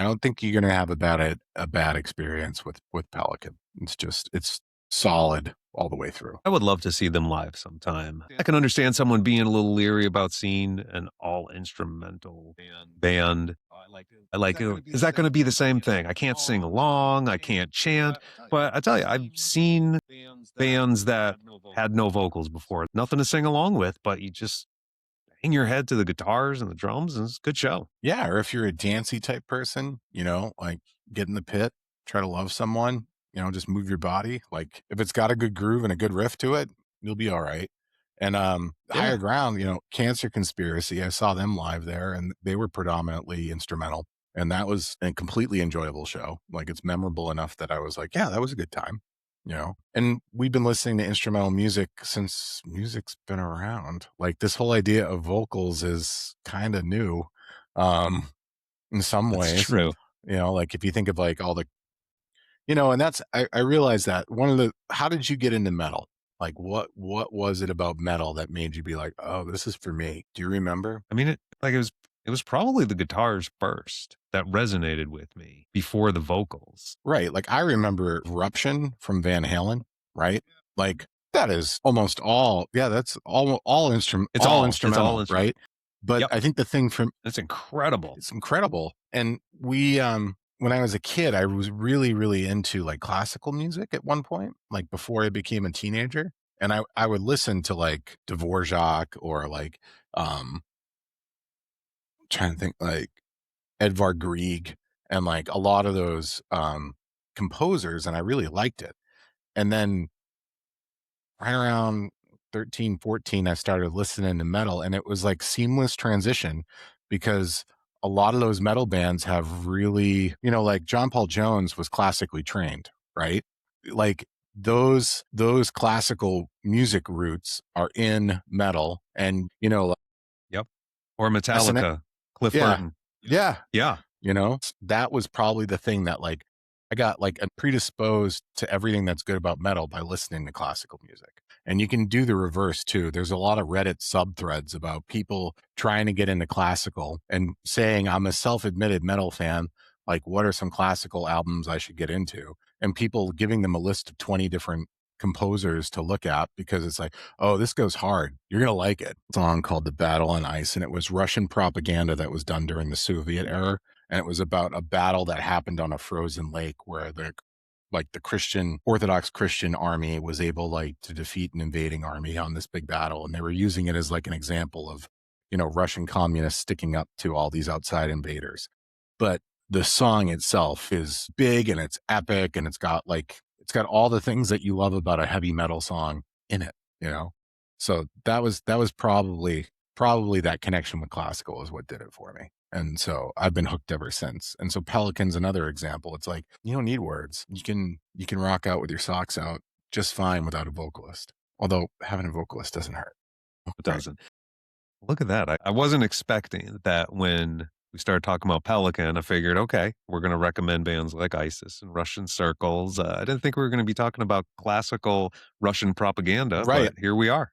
I don't think you're gonna have a bad experience with Pelican. It's solid all the way through. I would love to see them live sometime. I can understand someone being a little leery about seeing an all instrumental band. I like, is that going to be the same thing? I can't sing along, I can't chant, but I tell you, I've seen bands that had no vocals before, nothing to sing along with, but you just hang your head to the guitars and the drums, and it's a good show. Yeah, or if you're a dancey type person, like get in the pit, try to love someone, just move your body. Like if it's got a good groove and a good riff to it, you'll be all right. And Higher Yeah. Ground, Cancer Conspiracy, I saw them live there and they were predominantly instrumental. And that was a completely enjoyable show. Like it's memorable enough that I was like, yeah, that was a good time. And we've been listening to instrumental music since music's been around. Like this whole idea of vocals is kind of new um, in some That's ways. true. Like if you think of like all the, and I realized that one of the, how did you get into metal? Like what was it about metal that made you be like, oh, this is for me? Do you remember? I mean, it was probably the guitars first that resonated with me before the vocals. Right. Like I remember Eruption from Van Halen, right? Like that is almost all, yeah, that's all It's all instrumental, instrumental. right? But Yep. I think the thing from It's incredible. it's incredible. And when I was a kid, I was really, really into like classical music at one point, like before I became a teenager. And I would listen to like Dvorak or like trying to think like Edvard Grieg and like a lot of those composers, and I really liked it. And then right around 13, 14, I started listening to metal, and it was like seamless transition because a lot of those metal bands have really, like John Paul Jones was classically trained, right? Like those classical music roots are in metal, and like Yep. Or SN Metallica, Cliff yeah, Burton. yeah, Yeah. that was probably the thing that like I got like predisposed to everything that's good about metal by listening to classical music. And you can do the reverse too. There's a lot of Reddit subthreads about people trying to get into classical and saying, I'm a self-admitted metal fan. Like, what are some classical albums I should get into? And people giving them a list of 20 different composers to look at because it's like, oh, this goes hard. You're going to like it. A song called The Battle on Ice. And it was Russian propaganda that was done during the Soviet era, and it was about a battle that happened on a frozen lake where the Christian Orthodox Christian army was able like to defeat an invading army on this big battle, and they were using it as like an example of Russian communists sticking up to all these outside invaders. But the song itself is big and it's epic, and it's got all the things that you love about a heavy metal song in it, so that was probably that connection with classical is what did it for me. And so I've been hooked ever since. And so Pelican's another example. It's like you don't need words. You can rock out with your socks out just fine without a vocalist. Although having a vocalist doesn't hurt. It Right. doesn't. Look at that. I wasn't expecting that when we started talking about Pelican. I figured, okay, we're going to recommend bands like ISIS and Russian Circles. I didn't think we were going to be talking about classical Russian propaganda, Right. but here we are.